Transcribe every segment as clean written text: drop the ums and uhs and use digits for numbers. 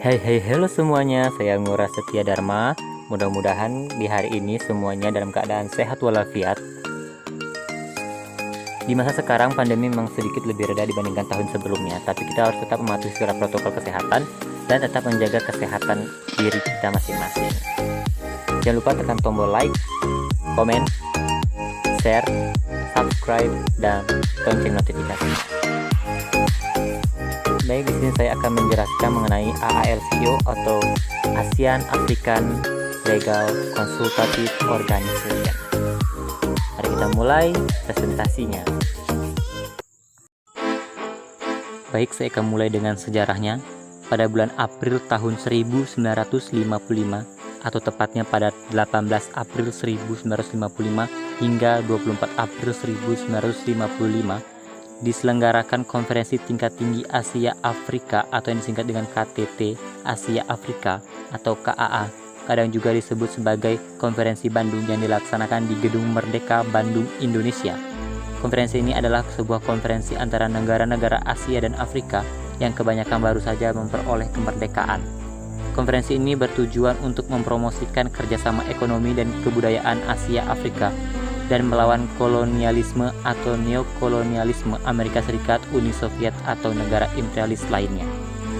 Hello semuanya, saya Ngurah Setia Dharma. Mudah-mudahan di hari ini semuanya dalam keadaan sehat walafiat. Di masa sekarang pandemi memang sedikit lebih reda dibandingkan tahun sebelumnya, tapi kita harus tetap mematuhi segala protokol kesehatan dan tetap menjaga kesehatan diri kita masing-masing. Jangan lupa tekan tombol like, komen, share, subscribe, dan lonceng notifikasi. Baik, di sini saya akan menjelaskan mengenai AALCO atau ASEAN African Legal Consultative Organization. Mari kita mulai presentasinya. Baik, saya akan mulai dengan sejarahnya. Pada bulan April tahun 1955 atau tepatnya pada 18 April 1955 hingga 24 April 1955 diselenggarakan konferensi tingkat tinggi Asia Afrika atau yang disingkat dengan KTT Asia Afrika atau KAA, kadang juga disebut sebagai Konferensi Bandung, yang dilaksanakan di Gedung Merdeka Bandung, Indonesia. Konferensi ini adalah sebuah konferensi antara negara-negara Asia dan Afrika yang kebanyakan baru saja memperoleh kemerdekaan. Konferensi ini bertujuan untuk mempromosikan kerjasama ekonomi dan kebudayaan Asia Afrika dan melawan kolonialisme atau neokolonialisme Amerika Serikat, Uni Soviet, atau negara imperialis lainnya.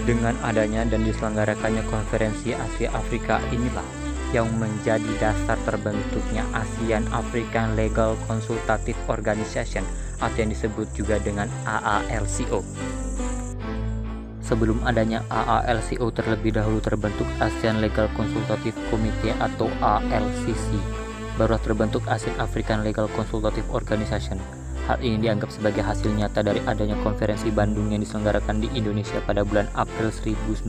Dengan adanya dan diselenggarakannya konferensi Asia Afrika inilah yang menjadi dasar terbentuknya ASEAN African Legal Consultative Organization atau yang disebut juga dengan AALCO. Sebelum adanya AALCO, terlebih dahulu terbentuk ASEAN Legal Consultative Committee atau ALCC. Barulah terbentuk ASEAN African Legal Consultative Organization. Hal ini dianggap sebagai hasil nyata dari adanya konferensi Bandung yang diselenggarakan di Indonesia pada bulan April 1955.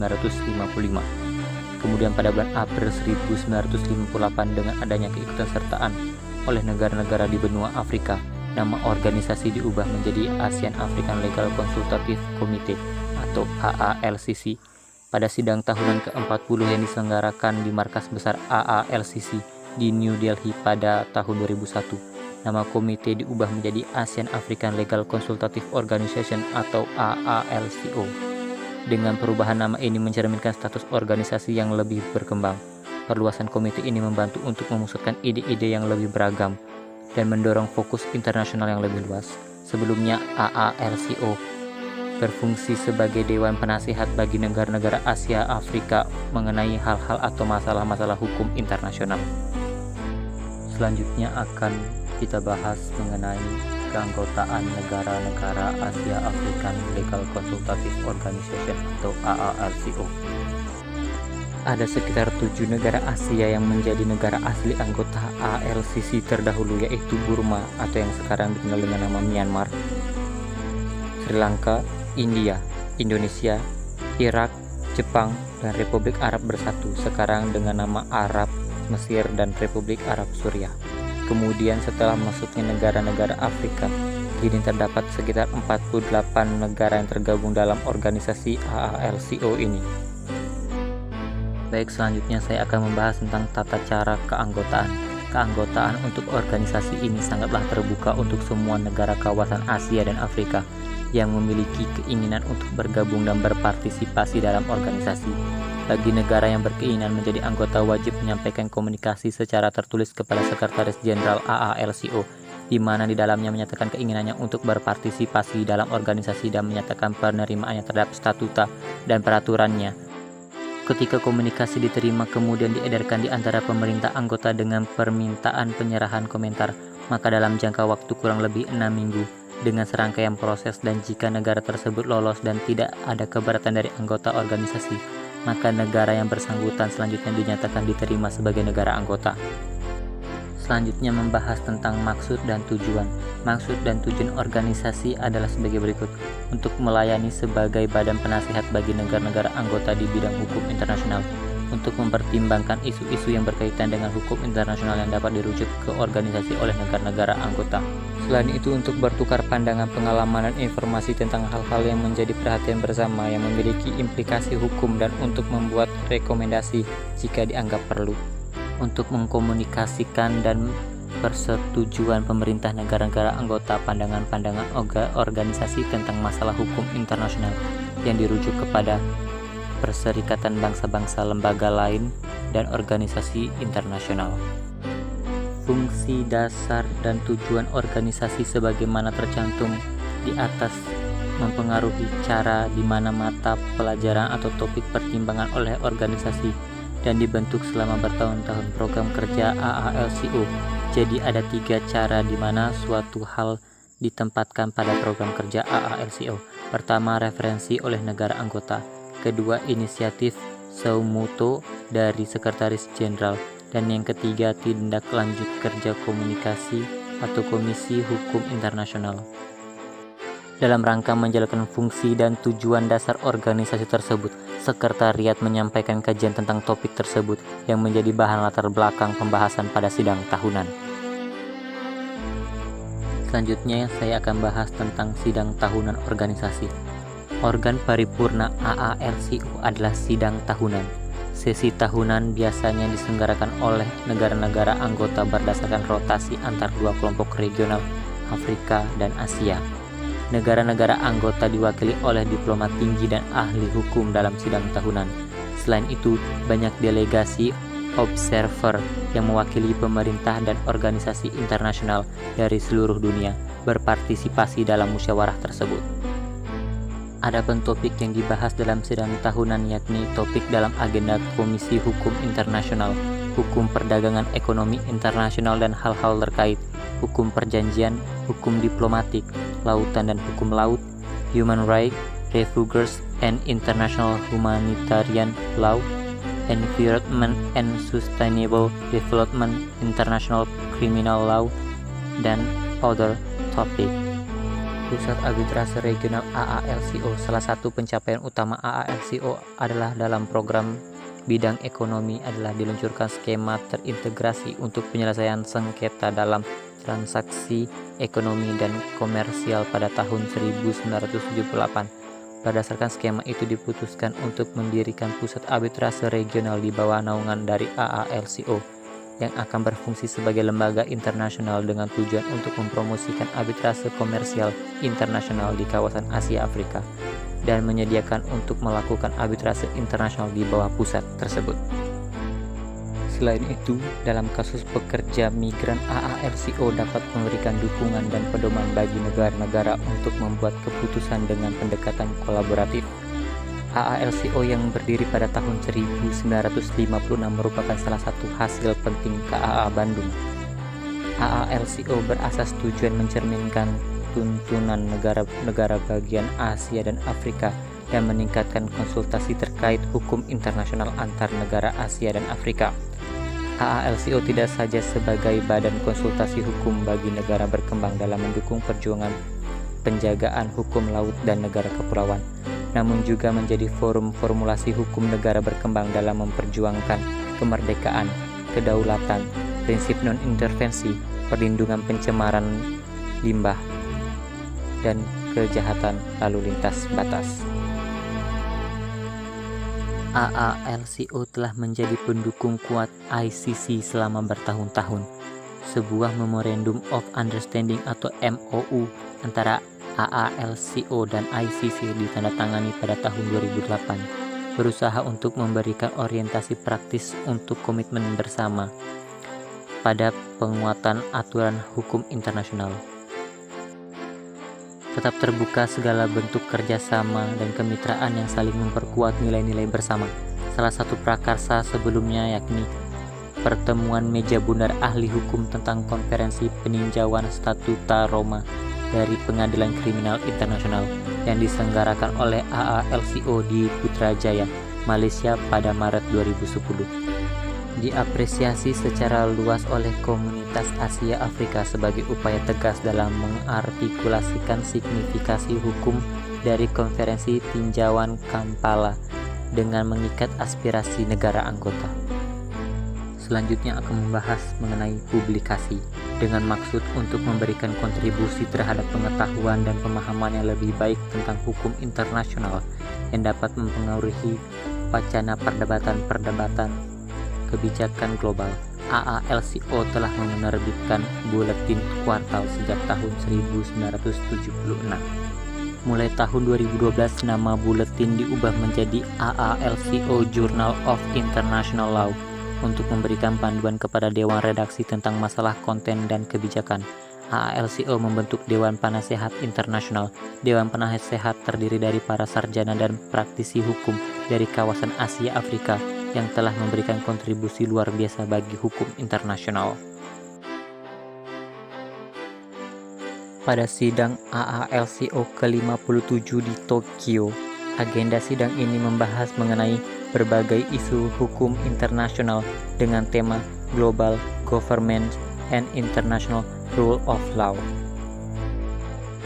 Kemudian pada bulan April 1958 dengan adanya keikutsertaan sertaan oleh negara-negara di benua Afrika, nama organisasi diubah menjadi ASEAN African Legal Consultative Committee atau AALCC. Pada sidang tahunan ke-40 yang diselenggarakan di markas besar AALCC di New Delhi pada tahun 2001, nama komite diubah menjadi ASEAN African Legal Consultative Organization atau AALCO. Dengan perubahan nama ini mencerminkan status organisasi yang lebih berkembang. Perluasan komite ini membantu untuk memusatkan ide-ide yang lebih beragam dan mendorong fokus internasional yang lebih luas. Sebelumnya AALCO berfungsi sebagai dewan penasihat bagi negara-negara Asia Afrika mengenai hal-hal atau masalah-masalah hukum internasional. Selanjutnya akan kita bahas mengenai keanggotaan negara-negara Asia African Legal Consultative Organization atau AALCO. Ada sekitar 7 negara Asia yang menjadi negara asli anggota ALCC terdahulu, yaitu Burma atau yang sekarang dikenal dengan nama Myanmar, Sri Lanka, India, Indonesia, Irak, Jepang, dan Republik Arab Bersatu, sekarang dengan nama Arab, Mesir, dan Republik Arab Suriah. Kemudian setelah masuknya negara-negara Afrika, kini terdapat sekitar 48 negara yang tergabung dalam organisasi AALCO ini. Baik, selanjutnya saya akan membahas tentang tata cara keanggotaan. Keanggotaan untuk organisasi ini sangatlah terbuka untuk semua negara kawasan Asia dan Afrika yang memiliki keinginan untuk bergabung dan berpartisipasi dalam organisasi. Bagi negara yang berkeinginan menjadi anggota, wajib menyampaikan komunikasi secara tertulis kepada Sekretaris Jenderal AALCO, di mana di dalamnya menyatakan keinginannya untuk berpartisipasi dalam organisasi dan menyatakan penerimaannya terhadap statuta dan peraturannya. Ketika komunikasi diterima kemudian diedarkan di antara pemerintah anggota dengan permintaan penyerahan komentar, maka dalam jangka waktu kurang lebih 6 minggu, dengan serangkaian proses, dan jika negara tersebut lolos dan tidak ada keberatan dari anggota organisasi, maka negara yang bersangkutan selanjutnya dinyatakan diterima sebagai negara anggota. Selanjutnya membahas tentang maksud dan tujuan. Maksud dan tujuan organisasi adalah sebagai berikut: untuk melayani sebagai badan penasihat bagi negara-negara anggota di bidang hukum internasional, untuk mempertimbangkan isu-isu yang berkaitan dengan hukum internasional yang dapat dirujuk ke organisasi oleh negara-negara anggota. Selain itu, untuk bertukar pandangan, pengalaman, dan informasi tentang hal-hal yang menjadi perhatian bersama yang memiliki implikasi hukum, dan untuk membuat rekomendasi jika dianggap perlu. Untuk mengkomunikasikan dan persetujuan pemerintah negara-negara anggota pandangan-pandangan organisasi tentang masalah hukum internasional yang dirujuk kepada Perserikatan Bangsa-Bangsa, lembaga lain, dan organisasi internasional. Fungsi dasar dan tujuan organisasi sebagaimana tercantum di atas mempengaruhi cara di mana mata pelajaran atau topik pertimbangan oleh organisasi dan dibentuk selama bertahun-tahun program kerja AALCO. Jadi ada 3 cara di mana suatu hal ditempatkan pada program kerja AALCO. Pertama, referensi oleh negara anggota. Kedua, inisiatif suo motu dari Sekretaris Jenderal. Dan yang ketiga, tindak lanjut kerja komunikasi atau Komisi Hukum Internasional. Dalam rangka menjalankan fungsi dan tujuan dasar organisasi tersebut, Sekretariat menyampaikan kajian tentang topik tersebut yang menjadi bahan latar belakang pembahasan pada sidang tahunan. Selanjutnya saya akan bahas tentang sidang tahunan organisasi. Organ paripurna AALCO adalah sidang tahunan. Sesi tahunan biasanya diselenggarakan oleh negara-negara anggota berdasarkan rotasi antar 2 kelompok regional, Afrika dan Asia. Negara-negara anggota diwakili oleh diplomat tinggi dan ahli hukum dalam sidang tahunan. Selain itu, banyak delegasi observer yang mewakili pemerintah dan organisasi internasional dari seluruh dunia berpartisipasi dalam musyawarah tersebut. Adapun topik yang dibahas dalam sidang tahunan yakni topik dalam agenda Komisi Hukum Internasional, hukum perdagangan ekonomi internasional dan hal-hal terkait, hukum perjanjian, hukum diplomatik, lautan dan hukum laut, human rights, refugees and international humanitarian law, environment and sustainable development, international criminal law, dan other topic. Pusat Arbitrase Regional AALCO. Salah satu pencapaian utama AALCO adalah dalam program bidang ekonomi adalah diluncurkan skema terintegrasi untuk penyelesaian sengketa dalam transaksi ekonomi dan komersial pada tahun 1978. Berdasarkan skema itu diputuskan untuk mendirikan pusat arbitrase regional di bawah naungan dari AALCO yang akan berfungsi sebagai lembaga internasional dengan tujuan untuk mempromosikan arbitrase komersial internasional di kawasan Asia Afrika dan menyediakan untuk melakukan arbitrase internasional di bawah pusat tersebut. Selain itu, dalam kasus pekerja migran, AALCO dapat memberikan dukungan dan pedoman bagi negara-negara untuk membuat keputusan dengan pendekatan kolaboratif. AALCO yang berdiri pada tahun 1956 merupakan salah satu hasil penting KAA Bandung. AALCO berasas tujuan mencerminkan tuntunan negara-negara bagian Asia dan Afrika dan meningkatkan konsultasi terkait hukum internasional antar negara Asia dan Afrika. AALCO tidak saja sebagai badan konsultasi hukum bagi negara berkembang dalam mendukung perjuangan penjagaan hukum laut dan negara kepulauan, namun juga menjadi forum formulasi hukum negara berkembang dalam memperjuangkan kemerdekaan, kedaulatan, prinsip non-intervensi, perlindungan pencemaran limbah, dan kejahatan lalu lintas batas. AALCO telah menjadi pendukung kuat ICC selama bertahun-tahun. Sebuah Memorandum of Understanding atau MOU antara AALCO dan ICC ditandatangani pada tahun 2008, berusaha untuk memberikan orientasi praktis untuk komitmen bersama pada penguatan aturan hukum internasional. Tetap terbuka segala bentuk kerjasama dan kemitraan yang saling memperkuat nilai-nilai bersama. Salah satu prakarsa sebelumnya yakni pertemuan meja bundar ahli hukum tentang konferensi peninjauan Statuta Roma dari Pengadilan Kriminal Internasional yang diselenggarakan oleh AALCO di Putrajaya, Malaysia pada Maret 2010. Diapresiasi secara luas oleh komunitas Asia Afrika sebagai upaya tegas dalam mengartikulasikan signifikasi hukum dari konferensi tinjauan Kampala dengan mengikat aspirasi negara anggota. Selanjutnya akan membahas mengenai publikasi dengan maksud untuk memberikan kontribusi terhadap pengetahuan dan pemahaman yang lebih baik tentang hukum internasional yang dapat mempengaruhi wacana perdebatan kebijakan global. AALCO telah menerbitkan buletin kuartal sejak tahun 1976. Mulai tahun 2012, nama buletin diubah menjadi AALCO Journal of International Law untuk memberikan panduan kepada Dewan Redaksi tentang masalah konten dan kebijakan. AALCO membentuk Dewan Penasehat Internasional. Dewan Penasehat terdiri dari para sarjana dan praktisi hukum dari kawasan Asia Afrika yang telah memberikan kontribusi luar biasa bagi hukum internasional. Pada sidang AALCO ke-57 di Tokyo, agenda sidang ini membahas mengenai berbagai isu hukum internasional dengan tema Global Government and International Rule of Law.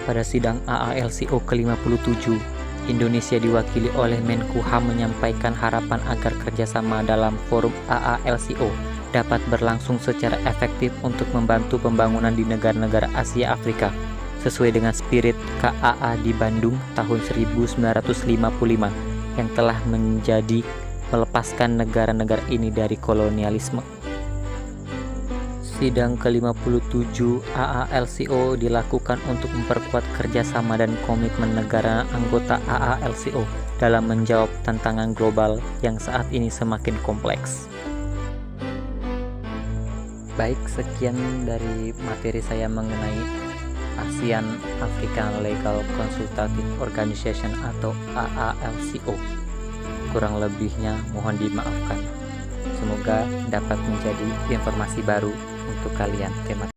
Pada sidang AALCO ke-57, Indonesia diwakili oleh Menkumham menyampaikan harapan agar kerjasama dalam forum AALCO dapat berlangsung secara efektif untuk membantu pembangunan di negara-negara Asia Afrika sesuai dengan spirit KAA di Bandung tahun 1955 yang telah menjadi melepaskan negara-negara ini dari kolonialisme. Sidang ke-57 AALCO dilakukan untuk memperkuat kerjasama dan komitmen negara anggota AALCO dalam menjawab tantangan global yang saat ini semakin kompleks. Baik, sekian dari materi saya mengenai ASEAN African Legal Consultative Organization atau AALCO. Kurang lebihnya mohon dimaafkan. Semoga dapat menjadi informasi baru untuk kalian. Terima kasih.